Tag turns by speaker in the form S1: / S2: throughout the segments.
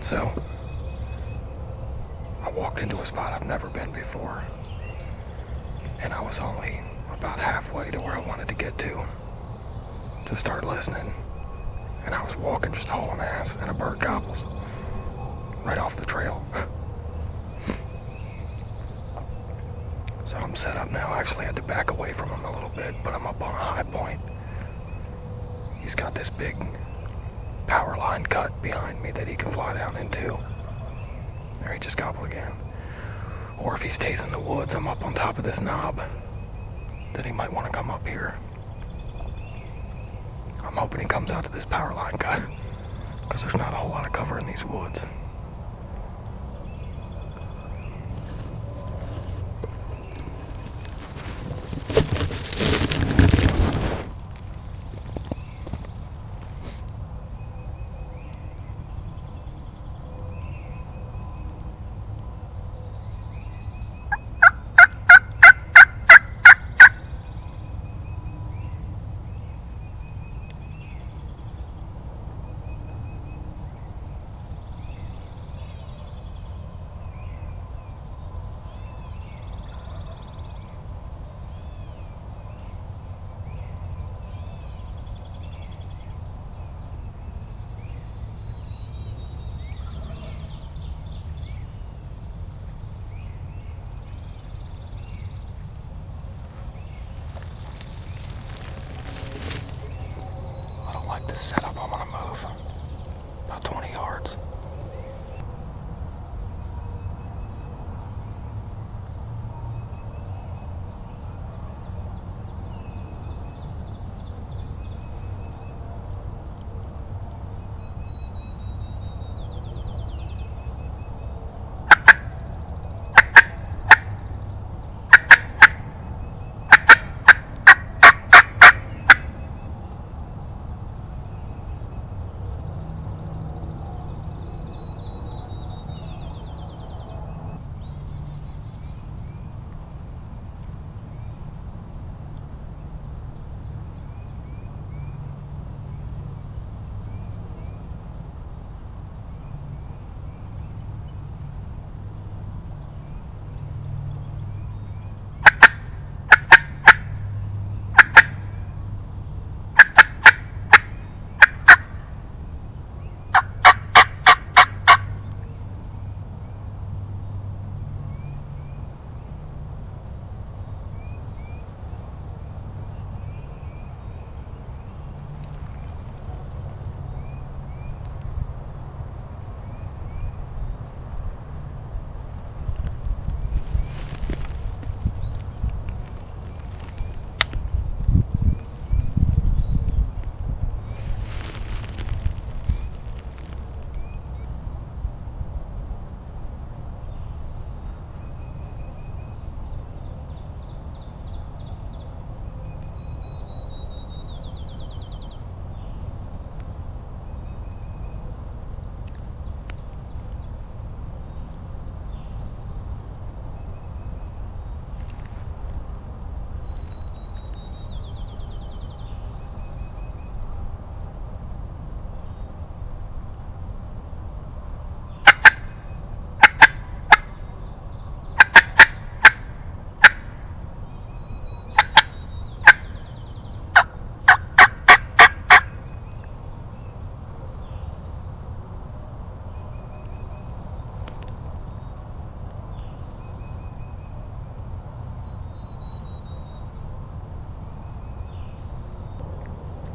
S1: So I walked into a spot I've never been before, and I was only about halfway to where I wanted to get to start listening. And I was walking just hauling ass, and a bird gobbles right off the trail. So I'm set up now. I actually had to back away from him a little bit, but I'm up on a high point. He's got this big power line cut behind me that he can fly down into. There, he just gobbled again. Or if he stays in the woods, I'm up on top of this knob that he might want to come up here. I'm hoping he comes out to this power line cut, because there's not a whole lot of cover in these woods. This setup, I'm gonna move about 20 yards.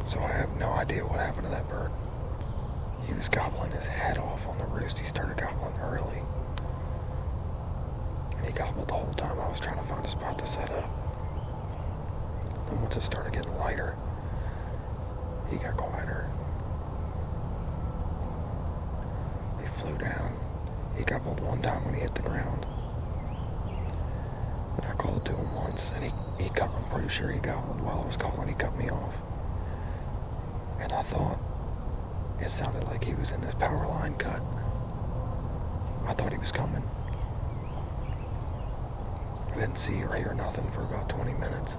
S1: So I have no idea what happened to that bird. He was gobbling his head off on the roost. He started gobbling early. And he gobbled the whole time I was trying to find a spot to set up. And once it started getting lighter, he got quieter. He flew down. He gobbled one time when he hit the ground. And I called to him once, and he cut, I'm pretty sure he gobbled while I was calling. He cut me off. And I thought it sounded like he was in this power line cut. I thought he was coming. I didn't see or hear nothing for about 20 minutes.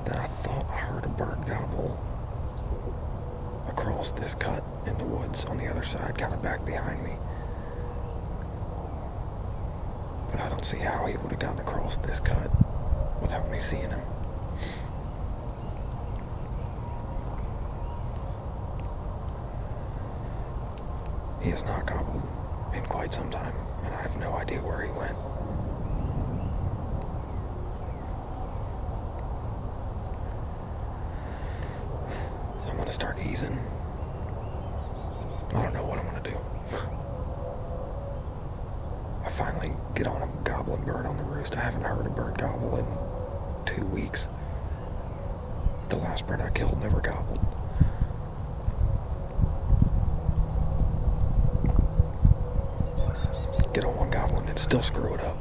S1: Then I thought I heard a bird gobble across across this cut in the woods on the other side, kind of back behind me. But I don't see how he would have gotten across this cut without me seeing him. He has not gobbled in quite some time, and I have no idea where he went. So I'm gonna start easing. I don't know what I'm gonna do. I finally get on a gobbling bird on the roost. I haven't heard a bird gobble in 2 weeks. The last bird I killed never gobbled. Get on one gobbling and still screw it up.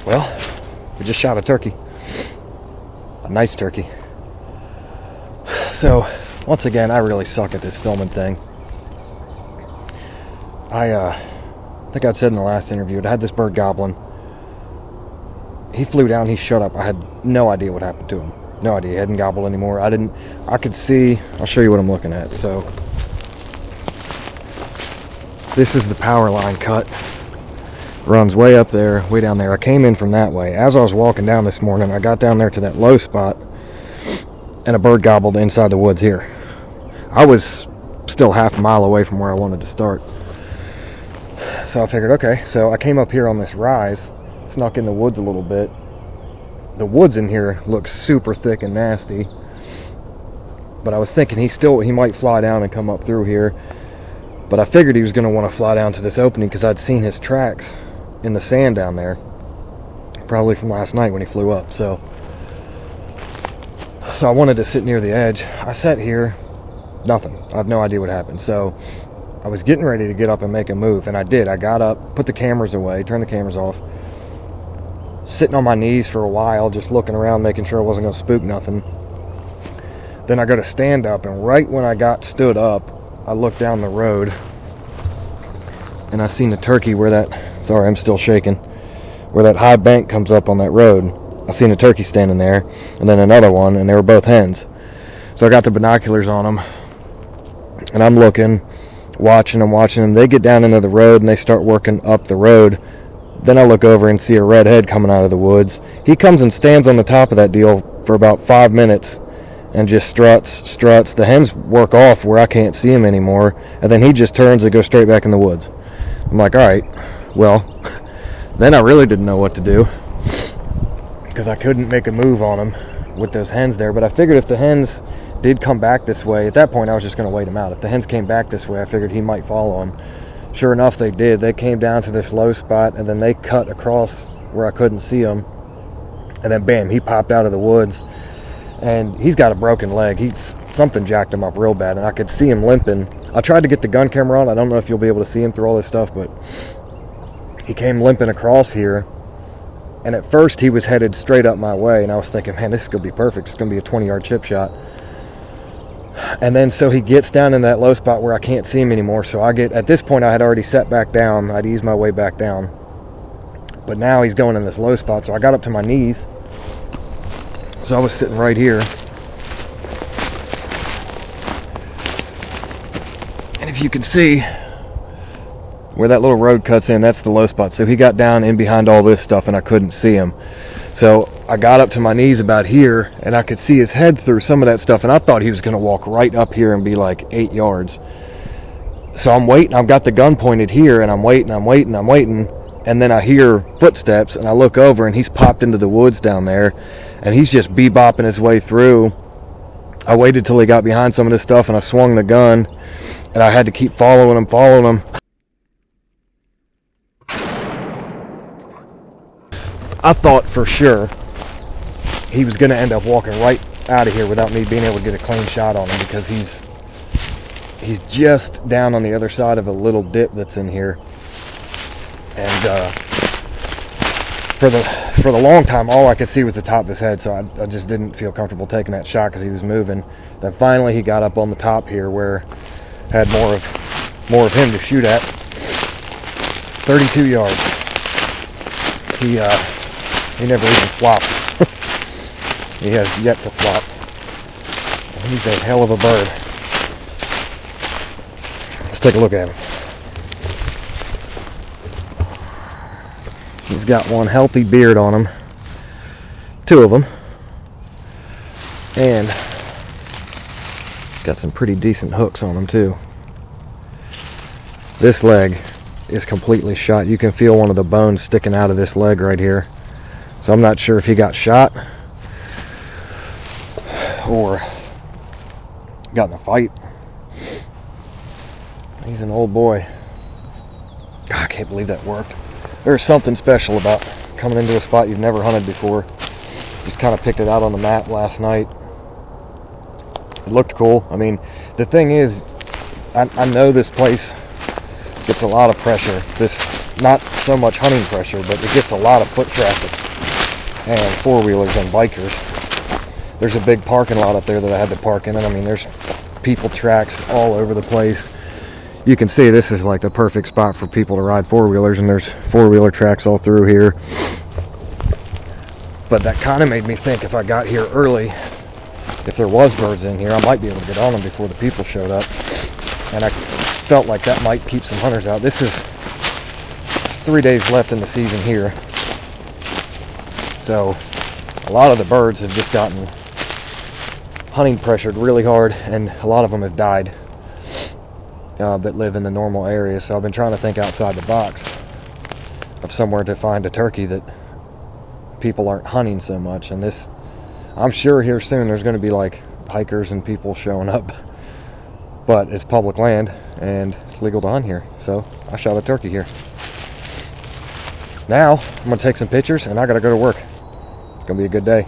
S1: Well, we just shot a turkey. A nice turkey. So, once again, I really suck at this filming thing. I think I'd said in the last interview, I had this bird gobbling. He flew down, he shut up. I had no idea what happened to him. No idea, he hadn't gobbled anymore. I could see, I'll show you what I'm looking at. So, this is the power line cut. Runs way up there, way down there. I came in from that way. As I was walking down this morning, I got down there to that low spot, and a bird gobbled inside the woods here. I was still half a mile away from where I wanted to start. So I figured, okay, so I came up here on this rise, snuck in the woods a little bit. The woods in here look super thick and nasty, but I was thinking he might fly down and come up through here. But I figured he was going to want to fly down to this opening because I'd seen his tracks in the sand down there, probably from last night when he flew up. So I wanted to sit near the edge. I sat here, nothing. I have no idea what happened. So I was getting ready to get up and make a move, and I did. I got up, put the cameras away, turned the cameras off, sitting on my knees for a while, just looking around, making sure I wasn't going to spook nothing. Then I go to stand up, and right when I got stood up, I looked down the road, and I seen the turkey where that, sorry, I'm still shaking, where that high bank comes up on that road. I seen a turkey standing there, and then another one, and they were both hens. So I got the binoculars on them, and I'm looking, watching them. They get down into the road, and they start working up the road. Then I look over and see a red head coming out of the woods. He comes and stands on the top of that deal for about 5 minutes, and just struts. The hens work off where I can't see him anymore, and then he just turns and goes straight back in the woods. I'm like, alright, well, then I really didn't know what to do, because I couldn't make a move on him with those hens there. But I figured if the hens did come back this way, at that point I was just going to wait him out. If the hens came back this way, I figured he might follow him. Sure enough, they did. They came down to this low spot, and then they cut across where I couldn't see him, and then bam, he popped out of the woods.
S2: and he's got a broken leg. Something jacked him up real bad, and I could see him limping. I tried to get the gun camera on. I don't know if you'll be able to see him through all this stuff, but he came limping across here, and at first he was headed straight up my way, and I was thinking, man, this is gonna be perfect. It's gonna be a 20-yard chip shot. And then so he gets down in that low spot where I can't see him anymore. So at this point I had already set back down. I'd eased my way back down, but now he's going in this low spot. So I got up to my knees. So I was sitting right here, and if you can see where that little road cuts in, that's the low spot. So he got down in behind all this stuff and I couldn't see him. So I got up to my knees about here, and I could see his head through some of that stuff, and I thought he was going to walk right up here and be like 8 yards. So I'm waiting. I've got the gun pointed here, and I'm waiting, and then I hear footsteps, and I look over, and he's popped into the woods down there, and he's just bebopping his way through. I waited till he got behind some of this stuff, and I swung the gun, and I had to keep following him. I thought for sure he was going to end up walking right out of here without me being able to get a clean shot on him, because he's just down on the other side of a little dip that's in here. And for the long time, all I could see was the top of his head, so I just didn't feel comfortable taking that shot because he was moving. Then finally he got up on the top here where I had more of him to shoot at. 32 yards. He never even flopped. He has yet to flop. He's a hell of a bird. Let's take a look at him. He's got one healthy beard on him. 2 of them. And got some pretty decent hooks on him too. This leg is completely shot. You can feel one of the bones sticking out of this leg right here. So I'm not sure if he got shot or got in a fight. He's an old boy. God, I can't believe that worked. There's something special about coming into a spot you've never hunted before. Just kind of picked it out on the map last night. It looked cool. I mean, the thing is, I know this place gets a lot of pressure. Not so much hunting pressure, but it gets a lot of foot traffic and four-wheelers and bikers. There's a big parking lot up there that I had to park in, and I mean, there's people tracks all over the place. You can see this is like the perfect spot for people to ride four-wheelers, and there's four-wheeler tracks all through here. But that kind of made me think, if I got here early, if there was birds in here, I might be able to get on them before the people showed up. And I felt like that might keep some hunters out. This is 3 days left in the season here. So a lot of the birds have just gotten hunting pressured really hard, and a lot of them have died that live in the normal area. So I've been trying to think outside the box of somewhere to find a turkey that people aren't hunting so much. And this, I'm sure here soon there's going to be like hikers and people showing up, but it's public land and it's legal to hunt here. So I shot a turkey here. Now I'm going to take some pictures and I got to go to work. It's going to be a good day.